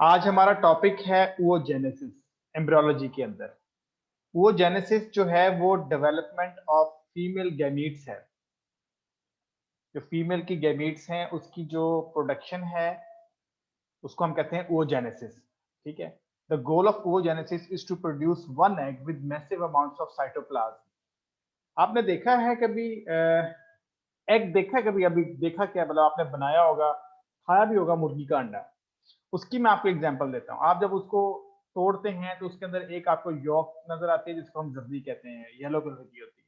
आज हमारा टॉपिक है oogenesis एम्ब्रियोलॉजी के अंदर। oogenesis जो है वो डेवलपमेंट ऑफ फीमेल गैमीट्स है। जो फीमेल की गैमीट्स हैं उसकी जो प्रोडक्शन है उसको हम कहते हैं oogenesis। ठीक है। The goal of oogenesis is to produce one egg with massive amounts of cytoplasm. आपने देखा है कभी एग देखा है कभी? अभी देखा क्या, मतलब आपने बनाया होगा, खाया भी होगा मुर्गी का अंडा। उसकी मैं आपको एग्जांपल देता हूँ। आप जब उसको तोड़ते हैं तो उसके अंदर एक आपको यॉक नजर आती है जिसको हम जर्दी कहते हैं, येलो कलर की होती है,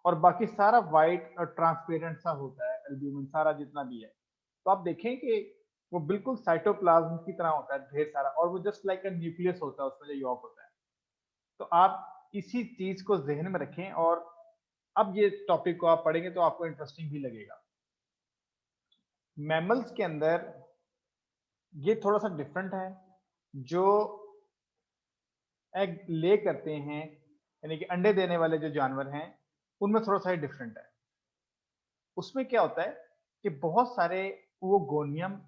और बाकी सारा व्हाइट और ट्रांसपेरेंट सा होता है, एल्ब्यूमिन सारा जितना भी है। तो आप देखें कि वो बिल्कुल साइटोप्लाज्म की तरह होता है, ढेर सारा, और वो जस्ट लाइक अ न्यूक्लियस होता है उसमें जो यॉक होता है। तो आप इसी चीज को जहन में रखें, और अब ये टॉपिक को आप पढ़ेंगे तो आपको इंटरेस्टिंग भी लगेगा। मैमल्स के अंदर ये थोड़ा सा डिफरेंट है। जो एग ले करते हैं, यानी कि अंडे देने वाले जो जानवर हैं, उनमें थोड़ा सा डिफरेंट है। उसमें क्या होता है कि बहुत सारे ओगोनियम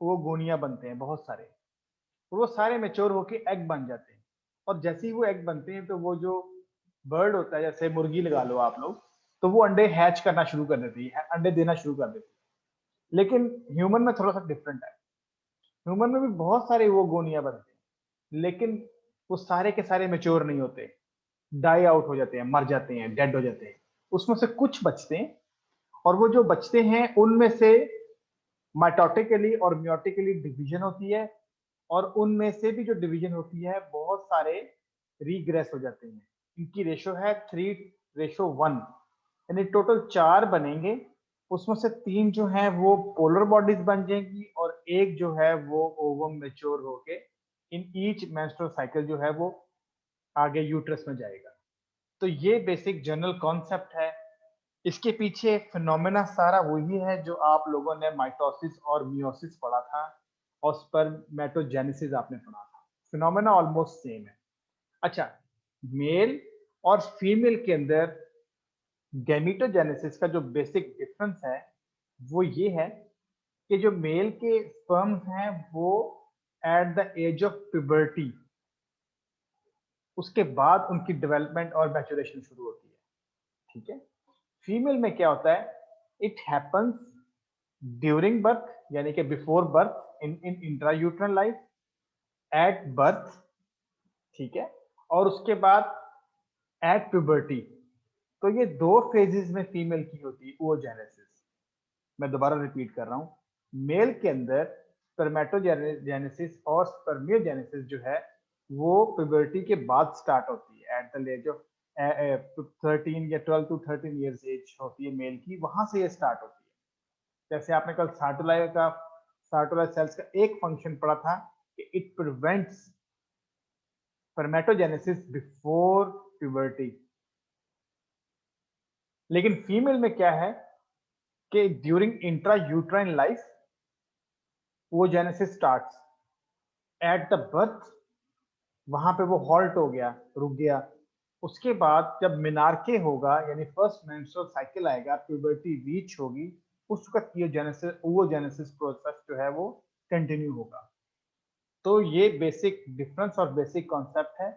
ओगोनिया बनते हैं, बहुत सारे, और वो सारे मेच्योर होके एग बन जाते हैं। और जैसे ही वो एग बनते हैं तो वो जो बर्ड होता है, जैसे मुर्गी लगा लो आप लोग, तो वो अंडे हैच करना शुरू कर देती है, अंडे देना शुरू कर देती है। लेकिन ह्यूमन में थोड़ा सा डिफरेंट है। ह्यूमन में भी बहुत सारे ओगोनिया बनते हैं, लेकिन वो सारे के सारे मेच्योर नहीं होते, डाई आउट हो जाते हैं, मर जाते हैं, डेड हो जाते हैं। उसमें से कुछ बचते हैं, और वो जो बचते हैं उनमें से माइटोटिकली और म्योटिकली डिवीजन होती है, और उनमें से भी जो डिवीजन होती है बहुत सारे रीग्रेस हो जाते हैं। इनकी रेशो है 3:1, यानी टोटल 4 बनेंगे। उसमें से 3 जो है वो पोलर बॉडीज बन जाएंगी, और एक जो है वो ओवम मेच्योर होके इन ईच मेंस्ट्रुअल साइकिल जो है वो आगे यूट्रस में जाएगा। तो ये बेसिक जनरल कॉन्सेप्ट है। इसके पीछे फिनोमेना सारा वही है जो आप लोगों ने माइटोसिस और मियोसिस पढ़ा था, और स्पर्मेटोजेनेसिस आपने पढ़ा था। फिनोमेना ऑलमोस्ट सेम है। अच्छा, मेल और फीमेल के अंदर गैमीटोजेनेसिस का जो बेसिक डिफरेंस है वो ये है कि जो मेल के स्पर्म्स हैं वो at the age of puberty, उसके बाद उनकी डेवलपमेंट और मैचुरेशन शुरू होती है। ठीक है। फीमेल में क्या होता है, इट हैपन्स ड्यूरिंग बर्थ, यानी कि before birth, in intrauterine life, at birth, ठीक है, और उसके बाद एट प्यूबर्टी। तो ये 2 फेजेस में फीमेल की होती है oogenesis। मैं दोबारा रिपीट कर रहा हूं, मेल के अंदर स्पर्मेटोजेनेसिस और स्पर्मियोजेनेसिस जो है वो प्यूबर्टी के बाद स्टार्ट होती है, एट द एज ऑफ 13 या 12 to 13 ईयर्स एज होती है मेल की, वहां से ये स्टार्ट होती है। जैसे आपने कल सार्टोलाई सेल्स का एक फंक्शन पढ़ा था कि it prevents spermatogenesis before puberty. लेकिन फीमेल में क्या है कि ड्यूरिंग इंट्रा यूट्राइन लाइफ वो genesis starts at the birth, वहां पे वो हॉल्ट हो गया, रुक गया। उसके बाद जब मिनार्के होगा, यानी फर्स्ट मेंस्ट्रुअल साइकिल आएगा, प्यूबर्टी रीच होगी, उसका oogenesis प्रोसेस जो है वो कंटिन्यू होगा। तो ये बेसिक डिफरेंस और बेसिक कॉन्सेप्ट है।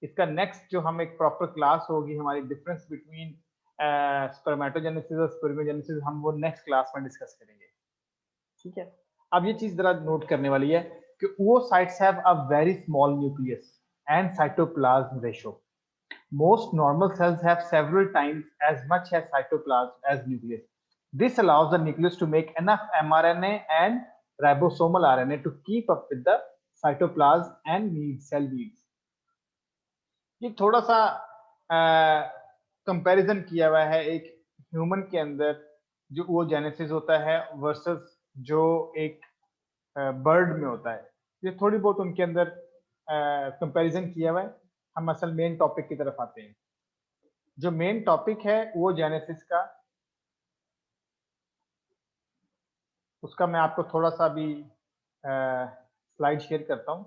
इसका नेक्स्ट जो हम एक प्रॉपर क्लास होगी हमारी, डिफरेंस बिटवीन स्पर्मेटोजेनेसिस और स्पर्मियोजेनेसिस, हम वो नेक्स्ट क्लास में डिस्कस करेंगे। ठीक है। अब ये चीज जरा नोट करने वाली है कि oocytes have a very small nucleus and cytoplasm ratio. Most normal cells have several times as much as cytoplasm as nucleus. This allows the nucleus to make enough mRNA and ribosomal RNA to keep up with the cytoplasm and cell needs. ये थोड़ा सा comparison किया हुआ है एक human के अंदर जो oogenesis होता है वर्सेस जो एक बर्ड में होता है। ये थोड़ी बहुत उनके अंदर कंपैरिजन किया हुआ है। हम असल मेन टॉपिक की तरफ आते हैं। जो मेन टॉपिक है oogenesis का, उसका मैं आपको थोड़ा सा भी स्लाइड शेयर करता हूँ।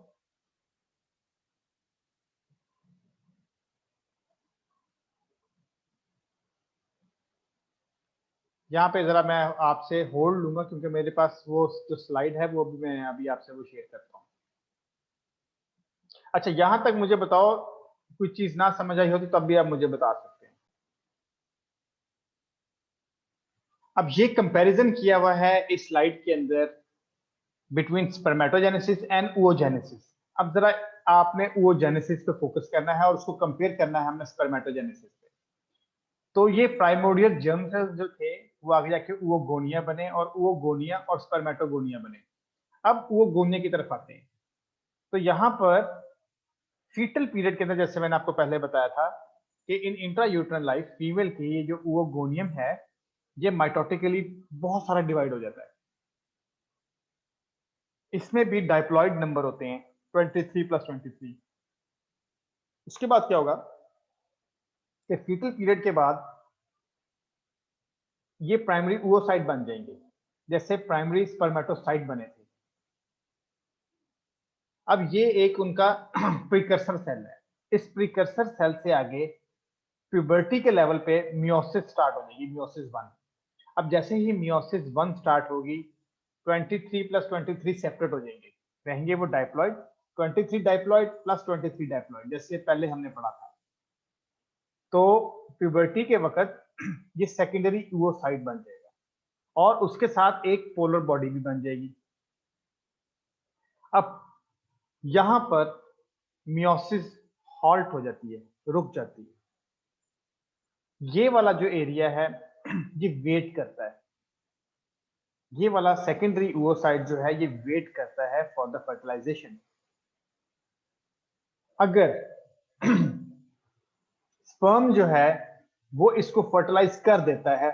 यहाँ पे जरा मैं आपसे होल्ड लूंगा क्योंकि मेरे पास वो जो स्लाइड है वो भी मैं अभी आपसे वो शेयर करता हूँ। अच्छा, यहां तक मुझे बताओ, कोई चीज ना समझ आई हो तो तब भी आप मुझे बता सकते हैं। अब ये कंपैरिजन किया हुआ है इस स्लाइड के अंदर बिटवीन स्पर्मेटोजेनेसिस एंड oogenesis। अब जरा आपने oogenesis पे फोकस करना है और उसको कंपेयर करना है हमने स्पर्मेटोजेनेसिस पे। तो ये प्राइमोर्डियल जर्म सेल्स जो थे वो आगे जाके oogonia बने और oogonia और स्पर्मेटोगोनिया बने। अब oogonia की तरफ आते हैं। तो यहाँ पर फीटल पीरियड के अंदर, जैसे मैंने आपको पहले बताया था कि इन इंट्रायूट्रन लाइफ फीमेल की ये जो oogoनियम है ये माइटोटिकली बहुत सारा डिवाइड हो जाता है। इसमें भी डाइप्लॉइड नंबर होते हैं 23 + 23। उसके बाद क्या होगा कि फीटल पीरियड के बाद ये प्राइमरी oocyte बन जाएंगे, जैसे प्राइमरी स्पर्मेटोसाइट बने थे। अब ये एक उनका प्रिकर्सर सेल है। इस प्रिकर्सर सेल से आगे प्यूबर्टी के लेवल पे मियोसिस स्टार्ट हो जाएगी, मियोसिस 1। अब जैसे ही मियोसिस 1 स्टार्ट होगी 23 + 23 सेपरेट हो जाएंगे, रहेंगे वो डाइप्लॉइड। 23 डाइप्लॉइड + 23 डाइप्लॉइड, जैसे पहले हमने पढ़ा था। तो प्यूबर्टी के वक्त ये सेकेंडरी oocyte बन जाएगा और उसके साथ एक पोलर बॉडी भी बन जाएगी। अब यहां पर मियोसिस हॉल्ट हो जाती है, रुक जाती है। ये वाला जो एरिया है ये वेट करता है। ये वाला सेकेंडरी oocyte जो है ये वेट करता है फॉर द फर्टिलाइजेशन। अगर स्पर्म जो है वो इसको फर्टिलाइज कर देता है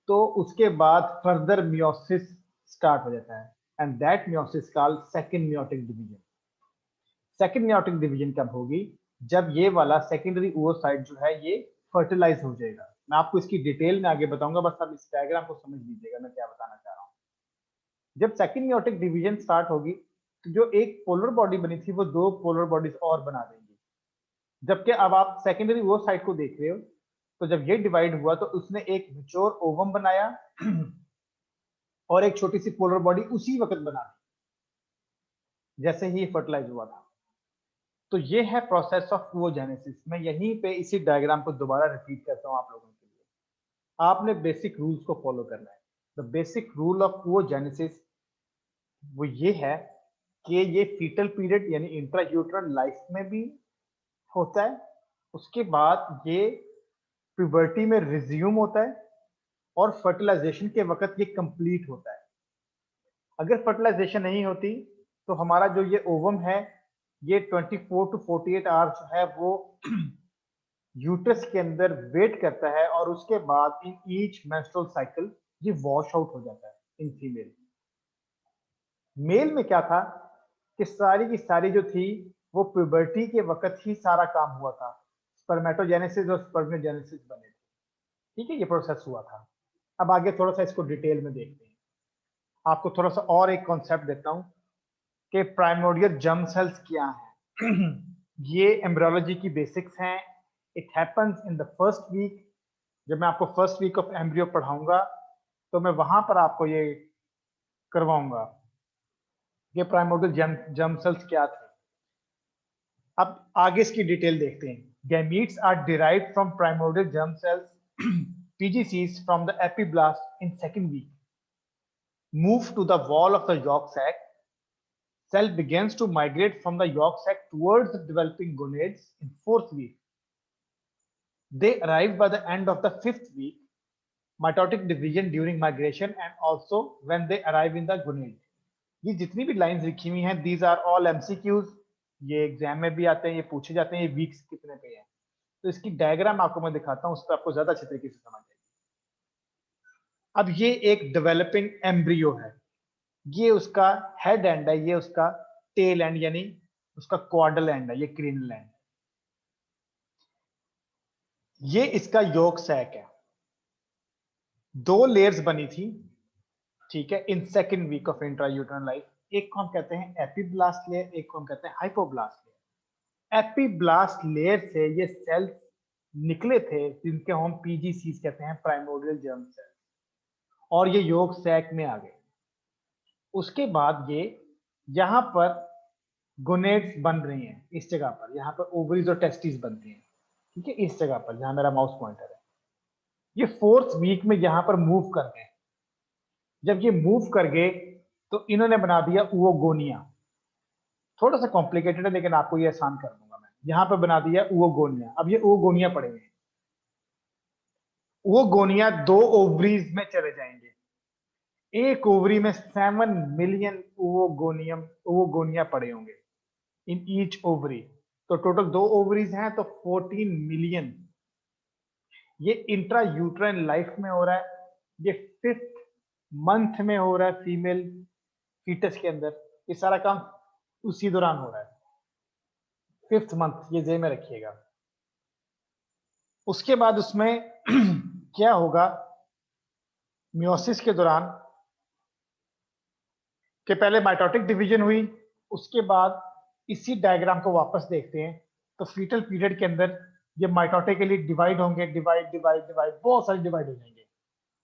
तो उसके बाद फर्दर मियोसिस स्टार्ट हो जाता है, and that meiosis called second meiotic division. Second meiotic division कब होगी? जब ये वाला सेकेंडरी oocyte जो है ये फर्टिलाइज हो जाएगा। मैं आपको इसकी डिटेल में आगे बताऊंगा, बस आप इस डायग्राम को समझ लीजिएगा मैं क्या बताना चाह रहा हूँ। जब सेकंड मियोटिक डिवीजन स्टार्ट होगी तो जो एक पोलर बॉडी बनी थी वो दो पोलर बॉडीज और बना देंगी। जबकि अब आप सेकेंडरी oocyte को देख रहे हो, तो जब ये डिवाइड हुआ तो उसने एक मैच्योर ओवम बनाया और एक छोटी सी पोलर बॉडी उसी वक्त बना दी जैसे ही फर्टिलाइज हुआ था। तो ये है प्रोसेस ऑफ oogenesis। मैं यहीं पे इसी डायग्राम को दोबारा रिपीट करता हूँ आप लोगों के लिए। आपने बेसिक रूल्स को फॉलो करना है। The basic rule of oogenesis वो ये है कि ये फीटल पीरियड यानी इंट्रायूट्रल लाइफ में भी होता है, उसके बाद ये प्यूबर्टी में रिज्यूम होता है और फर्टिलाइजेशन के वक्त ये कंप्लीट होता है। अगर फर्टिलाइजेशन नहीं होती तो हमारा जो ये ओवम है ये 24 to 48 आवर्स जो है वो यूट्रस के अंदर वेट करता है और उसके बाद इन ईच मेंस्ट्रुअल साइकिल ये वॉश आउट हो जाता है इन फीमेल। मेल में क्या था कि सारी की सारी जो थी वो प्यूबर्टी के वक्त ही सारा काम हुआ था। स्पर्मेटोजेनेसिस और स्पर्मियोजेनेसिस बने थे। ठीक है, ये प्रोसेस हुआ था। अब आगे थोड़ा सा इसको डिटेल में देखते हैं। आपको थोड़ा सा और एक कॉन्सेप्ट देता हूं कि प्राइमोर्डियल जर्म सेल्स क्या हैं। ये एम्ब्रियोलॉजी की बेसिक्स हैं। It happens in the first week. जब मैं आपको फर्स्ट वीक ऑफ एम्ब्रियो पढ़ाऊंगा तो मैं वहां पर आपको ये करवाऊंगा कि प्राइमोर्डियल जर्म सेल्स क्या थे। अब आगे इसकी डिटेल देखते हैं। Gametes are derived from primordial germ cells PGCs from the epiblast in second week, move to the wall of the yolk sac. Cell begins to migrate from the yolk sac towards the developing gonads in fourth week. They arrive by the end of the fifth week, mitotic division during migration, and also when they arrive in the gonad. ये जितनी भी lines लिखी हुई हैं these are all MCQs। ये exam में भी आते हैं, ये पूछे जाते हैं ये वीक्स कितने पे हैं। तो इसकी डायग्राम आपको मैं दिखाता हूँ, उस पर आपको ज्यादा अच्छे तरीके से समझ आएगी। अब ये एक डेवलपिंग एम्ब्रियो है, ये उसका हेड एंड है, ये उसका टेल एंड यानी उसका क्वाडल एंड है, ये क्रीनल एंड। ये इसका योक सैक है। दो लेयर्स बनी थी, ठीक है, in second week of intrauterine life. एक को हम कहते हैं एपीब्लास्ट लेयर, एक को हम कहते हैं हाइपोब्लास्ट लेयर। एपीब्लास्ट लेयर से ये सेल्स निकले थे जिनके हम पीजीसीज कहते हैं, प्राइमोर्डियल जर्म सेल्स, और ये योक सैक में आ गए। उसके बाद ये यहां पर गोनेड्स बन रही हैं इस जगह पर, यहाँ पर ओवरीज और टेस्टिस बनती हैं, ठीक है, इस जगह पर जहां मेरा माउस पॉइंटर है। ये 4th वीक में यहाँ पर मूव कर गए। जब ये मूव कर गए तो इन्होंने बना दिया ओवोगोनिया। थोड़ा सा कॉम्प्लिकेटेड है लेकिन आपको ये आसान कर दूंगा मैं। यहाँ पर बना दिया ओवोगोनिया। अब ये ओवोगोनिया पड़े हुए हैं। ओवोगोनिया 2 ओवरीज में चले जाएंगे। एक ओवरी में 7 मिलियन ओवोगोनिया पड़े होंगे इन ईच ओवरी। तो टोटल 2 ओवरीज हैं तो 14 मिलियन। ये इंट्रा यूट्राइन लाइफ में हो रहा है। ये 5th मंथ में हो रहा है फीमेल फीटस के अंदर। ये सारा काम उसी दौरान हो रहा है, 5th मंथ, ये जेब में रखिएगा। उसके बाद उसमें क्या होगा मियोसिस के दौरान, कि पहले माइटोटिक डिवीजन हुई, उसके बाद इसी डायग्राम को वापस देखते हैं तो फीटल पीरियड के अंदर ये माइटोटिकली डिवाइड होंगे, डिवाइड डिवाइड डिवाइड, बहुत सारे डिवाइड हो जाएंगे,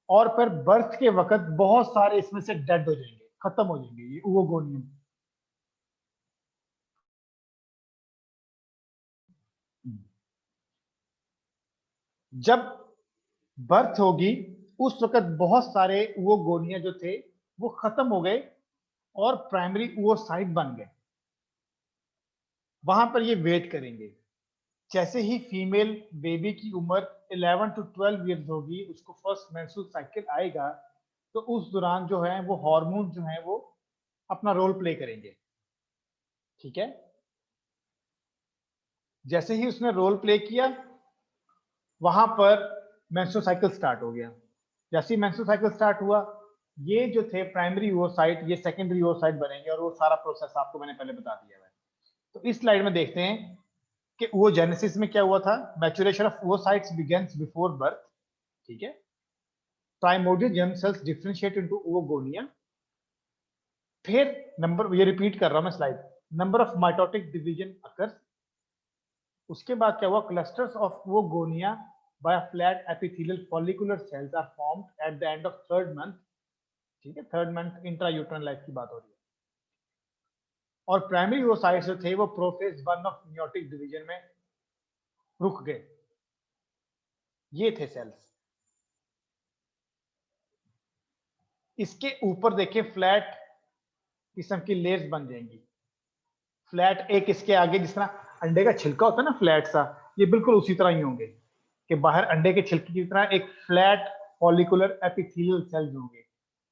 और फिर बर्थ के वक्त बहुत सारे इसमें से डेड हो जाएंगे, खत्म हो जाएंगे ये ओवोगोनियम। जब बर्थ होगी उस वक्त बहुत सारे ओवोगोनिया जो थे वो खत्म हो गए और प्राइमरी ओवोसाइट बन गए। वहां पर ये वेट करेंगे। जैसे ही फीमेल बेबी की उम्र 11 to 12 ईयर्स होगी, उसको फर्स्ट मेंस्ट्रुअल साइकिल आएगा, तो उस दौरान जो है वो हार्मोन जो है वो अपना रोल प्ले करेंगे, ठीक है। जैसे ही उसने रोल प्ले किया वहां पर मेंस्ट्रुअल साइकिल स्टार्ट हो गया। जैसे ही मेंस्ट्रुअल साइकिल स्टार्ट हुआ, ये जो थे प्राइमरी ओवोसाइट ये सेकेंडरी ओवोसाइट बनेंगे, और वो सारा प्रोसेस आपको मैंने पहले बता दिया है। तो इस स्लाइड में देखते हैं कि ओवोजेनेसिस में क्या हुआ था। Maturation of oocytes begins before birth, ठीक है। Primordial germ cells differentiate into oogonia. फिर नंबर, ये रिपीट कर रहा हूं मैं slide, number of mitotic division occurs. उसके बाद क्या हुआ, clusters of oogonia by flat epithelial follicular cells are formed at the end of 3rd month, ठीक है। 3rd मंथ इंट्रायूट्राइन लाइफ की बात हो रही है। और प्राइमरी ओवोसाइट्स जो थे वो प्रोफेज 1 ऑफ मेयोटिक डिवीजन में रुक गए। ये थे सेल्स। इसके ऊपर देखिए फ्लैट किस्म की लेयर्स बन जाएंगी। फ्लैट एक इसके आगे, जिस तरह अंडे का छिलका होता है ना फ्लैट सा, ये बिल्कुल उसी तरह ही होंगे कि बाहर अंडे के छिलके की तरह एक फ्लैट फॉलिकुलर एपिथेलियल सेल्स होंगे।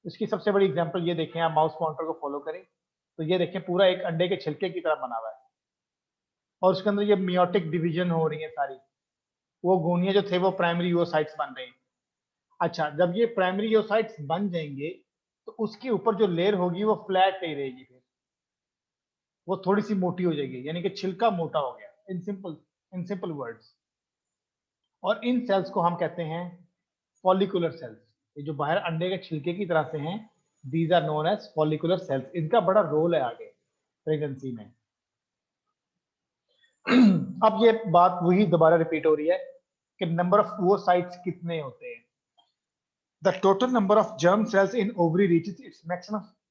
इसकी सबसे बड़ी एग्जांपल ये देखें, आप माउस पॉइंटर को फॉलो करें तो ये देखें पूरा एक अंडे के छिलके की तरह बना हुआ है, और उसके अंदर ये मियोटिक डिवीजन हो रही है सारी। वो गोनिया जो थे वो प्राइमरी ओसाइट्स बन रहे हैं। अच्छा, जब ये प्राइमरी ओसाइट्स बन जाएंगे तो उसके ऊपर जो लेयर होगी वो फ्लैट नहीं रहेगी, फिर वो थोड़ी सी मोटी हो जाएगी, यानी कि छिलका मोटा हो गया, इन सिंपल वर्ड्स। और इन सेल्स को हम कहते हैं फॉलिकुलर सेल्स। ये जो बाहर अंडे के छिलके की तरह से हैं, these are known as follicular cells. इनका बड़ा रोल है आगे प्रेगनेंसी में। अब ये बात वही दोबारा रिपीट हो रही है कि नंबर ऑफ ओवोसाइट्स कितने होते हैं। The total number of germ cells in ovary reaches its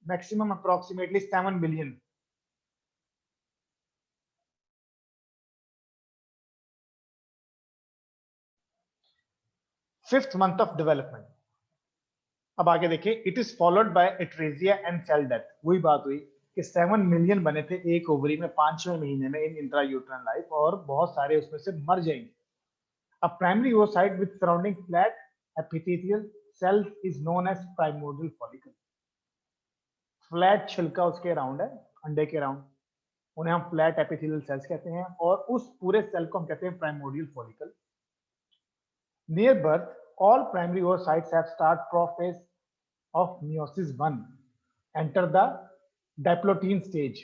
maximum approximately 7 million. Fifth month of development. अब आगे देखिए, it is followed by atresia and cell death. वही बात हुई कि 7 मिलियन बने थे एक ओवरी में 5वें महीने में इन इंट्रायूट्राइन लाइफ, और बहुत सारे उसमें से मर जाएंगे। A primary oocyte with surrounding flat epithelial cells is known as primordial follicle. Flat छिलका उसके अराउंड है, अंडे के अराउंड, उन्हें हम फ्लैट एपिथेलियल सेल्स कहते हैं, और उस पूरे सेल को हम कहते हैं primordial follicle. Near birth, all primary oocytes have start prophase of meiosis 1 enter the diplotin stage.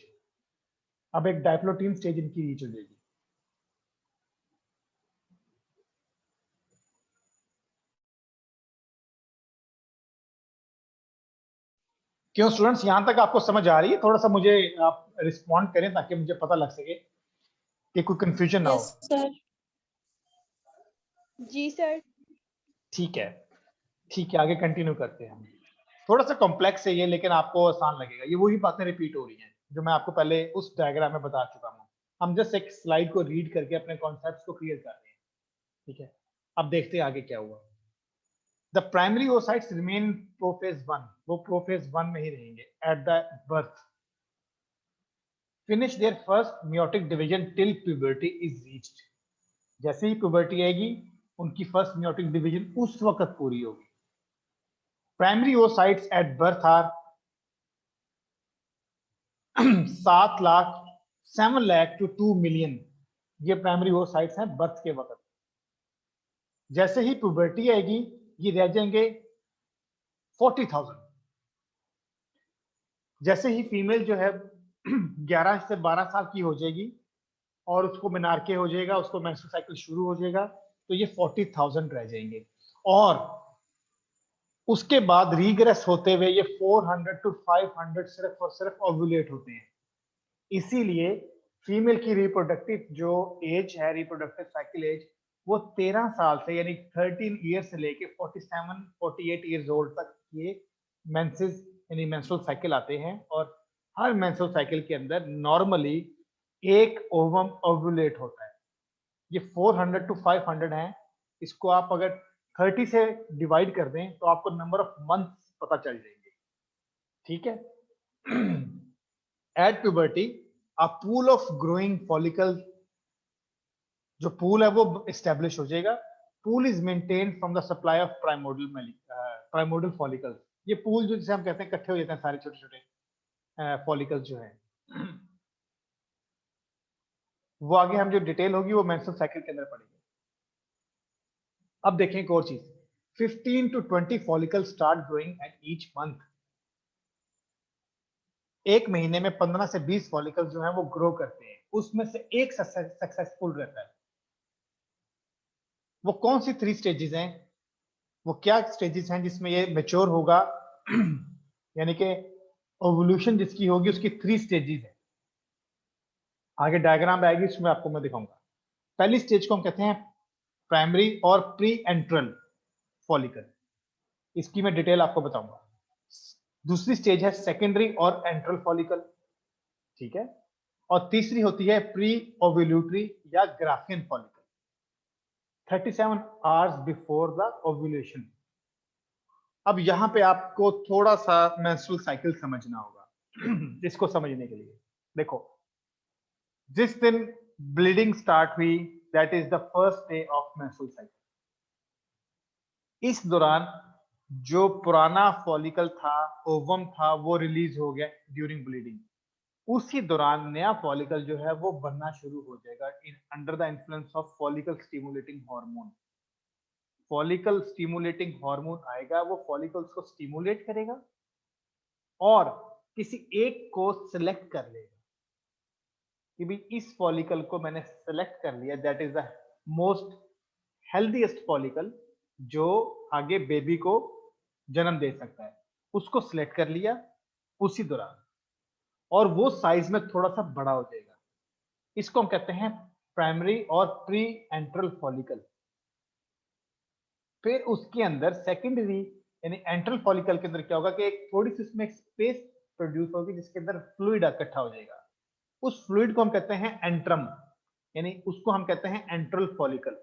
अब एक डायप्लोटीन स्टेज इनकी रीच हो जाएगी। क्यों स्टूडेंट्स, यहां तक आपको समझ आ रही है? थोड़ा सा मुझे आप रिस्पॉन्ड करें ताकि मुझे पता लग सके कि कोई कंफ्यूजन ना हो। Yes sir. जी सर। ठीक है, ठीक है, आगे कंटिन्यू करते हैं हम। थोड़ा सा कॉम्प्लेक्स है ये, लेकिन आपको आसान लगेगा। ये वही बातें रिपीट हो रही हैं। जो मैं आपको पहले उस डायग्राम में बता चुका हूँ। हम जस्ट एक स्लाइड को रीड करके अपने कॉन्सेप्ट्स को क्लियर कर रहे हैं, ठीक है। अब देखते हैं आगे क्या हुआ। The primary oocytes remain prophase 1, वो प्रोफेज 1 में ही रहेंगे at the birth, finish their first meiotic division till puberty is reached. जैसे ही प्यूबर्टी आएगी उनकी फर्स्ट meiotic डिवीजन उस वक्त पूरी होगी। Primary oocytes at birth are 7 lakh 7 lakh to 2 million, ये प्राइमरी ओसाइट्स हैं बर्थ के वक्त। जैसे ही प्यूबर्टी आएगी ये रह जाएंगे 40,000। जैसे ही फीमेल जो है 11 से 12 साल की हो जाएगी और उसको मेनार्के हो जाएगा, उसको मेंस्ट्रुअल साइकिल शुरू हो जाएगा, तो ये 40,000 रह जाएंगे। और उसके बाद रीग्रेस होते हुए ये 400 टू 500 सिर्फ और सिर्फ ओव्यूलेट होते हैं। इसीलिए फीमेल की रिप्रोडक्टिव जो एज है, रिप्रोडक्टिव साइकिल एज, वो 13 साल से यानी 13 ईयर से लेके 47 48 ईयर्स ओल्ड तक ये मेंसेस यानी मेंस्ट्रुअल साइकिल आते हैं। और हर मेंस्ट्रुअल साइकिल के अंदर नॉर्मली एक ओवम ओव्यूलेट होता है। ये 400 टू 500 है। इसको आप अगर 30 से डिवाइड कर दें तो आपको नंबर ऑफ मंथ्स पता चल जाएंगे, ठीक है। At puberty a pool of growing follicle, जो पूल है वो एस्टेब्लिश हो जाएगा। Pool is maintain from the supply of primordial follicles. ये पूल जो जिसे हम कहते हैं इकट्ठे हो जाते हैं सारे छोटे छोटे फॉलिकल्स जो है, वो आगे हम जो डिटेल होगी वो मेंस्ट्रुअल साइकिल के अंदर पढ़ेंगे। अब देखें एक और चीज, 15 to 20 follicles start growing at each month। एक महीने में 15 से 20 फॉलिकल्स जो है वो ग्रो करते हैं, उसमें से एक सक्सेसफुल रहता है। वो कौन सी 3 स्टेजेस हैं, वो क्या स्टेजेस हैं जिसमें ये मेच्योर होगा यानी कि ओवुलेशन जिसकी होगी उसकी 3 स्टेजेस है। आगे डायग्राम आएगी उसमें आपको मैं दिखाऊंगा। पहली स्टेज को हम कहते हैं प्राइमरी और प्री एंट्रल फॉलिकल, इसकी मैं डिटेल आपको बताऊंगा। दूसरी स्टेज है सेकेंडरी और एंट्रल फॉलिकल, ठीक है। और तीसरी होती है प्री ओव्यूलेटरी या Graafian follicle, 37 hours before the ovulation. अब यहां पे आपको थोड़ा सा मेंस्ट्रुअल साइकिल समझना होगा। इसको समझने के लिए देखो, जिस दिन ब्लीडिंग स्टार्ट हुई that is the first day of menstrual cycle. इस दौरान जो पुराना फॉलिकल था, ओवम था, वो रिलीज हो गया ड्यूरिंग ब्लीडिंग। उसी दौरान नया फॉलिकल जो है वो बनना शुरू हो जाएगा under the influence of follicle stimulating hormone. Follicle stimulating hormone आएगा, वो फॉलिकल्स को स्टिमुलेट करेगा और किसी एक को सिलेक्ट कर लेगा कि भी इस फॉलिकल को मैंने सिलेक्ट कर लिया, that is the most healthiest follicle जो आगे बेबी को जन्म दे सकता है, उसको सिलेक्ट कर लिया उसी दौरान, और वो साइज में थोड़ा सा बड़ा हो जाएगा। इसको हम कहते हैं प्राइमरी और प्री एंट्रल फॉलिकल। फिर उसके अंदर सेकेंडरी यानी एंट्रल फॉलिकल के अंदर क्या होगा कि एक थोड़ी सी उसमें स्पेस प्रोड्यूस होगी जिसके अंदर फ्लूइड इकट्ठा हो जाएगा। उस फ्लूइड को हम कहते हैं एंट्रम, यानी उसको हम कहते हैं एंट्रल फॉलिकल।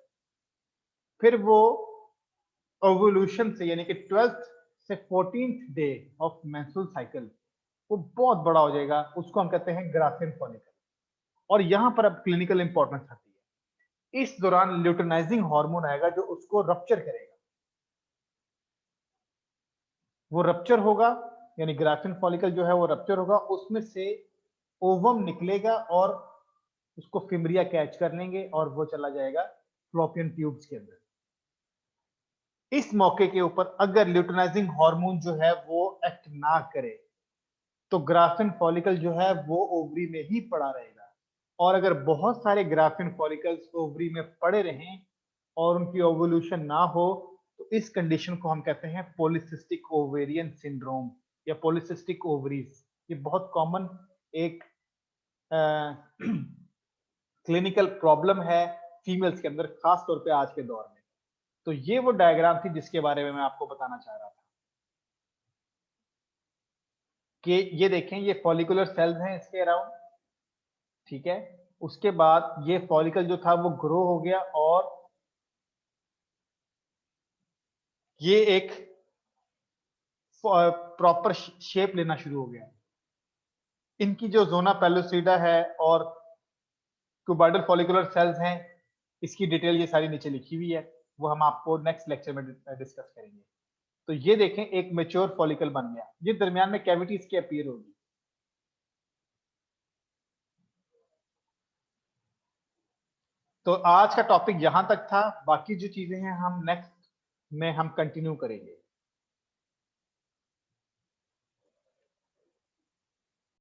फिर वो ओवुलेशन से यानी कि 12th से 14th day of menstrual cycle वो बहुत बड़ा हो जाएगा, उसको हम कहते हैं ग्राफियन फॉलिकल। और यहां पर अब क्लिनिकल इंपॉर्टेंस आती है। इस दौरान ल्यूटिनाइजिंग हार्मोन आएगा जो उसको रप्चर करेगा। वो रप्चर होगा यानी ग्राफियन फॉलिकल जो है वो रप्चर होगा, उसमें से ओवम निकलेगा और उसको फिम्ब्रिया कैच कर लेंगे और वो चला जाएगा फ्लोपियन ट्यूब्स के अंदर। इस मौके के ऊपर अगर ल्यूटिनाइजिंग हार्मोन जो है वो एक्ट ना करे तो ग्राफियन फॉलिकल जो है वो ओवरी में ही पड़ा रहेगा। और अगर बहुत सारे ग्राफियन फॉलिकल्स ओवरी में पड़े रहें और उनकी ओवुलेशन ना हो तो इस कंडीशन को हम कहते हैं पॉलीसिस्टिक ओवेरियन सिंड्रोम या पॉलीसिस्टिक ओवरीज। ये बहुत कॉमन एक क्लिनिकल प्रॉब्लम है फीमेल्स के अंदर, खास तौर पे आज के दौर में। तो ये वो डायग्राम थी जिसके बारे में मैं आपको बताना चाह रहा था। कि ये देखें ये फॉलिकुलर सेल्स हैं इसके अराउंड, ठीक है। उसके बाद ये फॉलिकल जो था वो ग्रो हो गया और ये एक प्रॉपर शेप लेना शुरू हो गया। इनकी जो जोना पेलोसिडा है और क्यूबॉइडल फॉलिकुलर सेल्स हैं, इसकी डिटेल ये सारी नीचे लिखी हुई है, वो हम आपको नेक्स्ट लेक्चर में डिस्कस करेंगे। तो ये देखें एक मैच्योर फॉलिकल बन गया, ये दरमियान में कैविटी इसकी अपीयर होगी। तो आज का टॉपिक यहां तक था, बाकी जो चीजें हैं हम नेक्स्ट में हम कंटिन्यू करेंगे।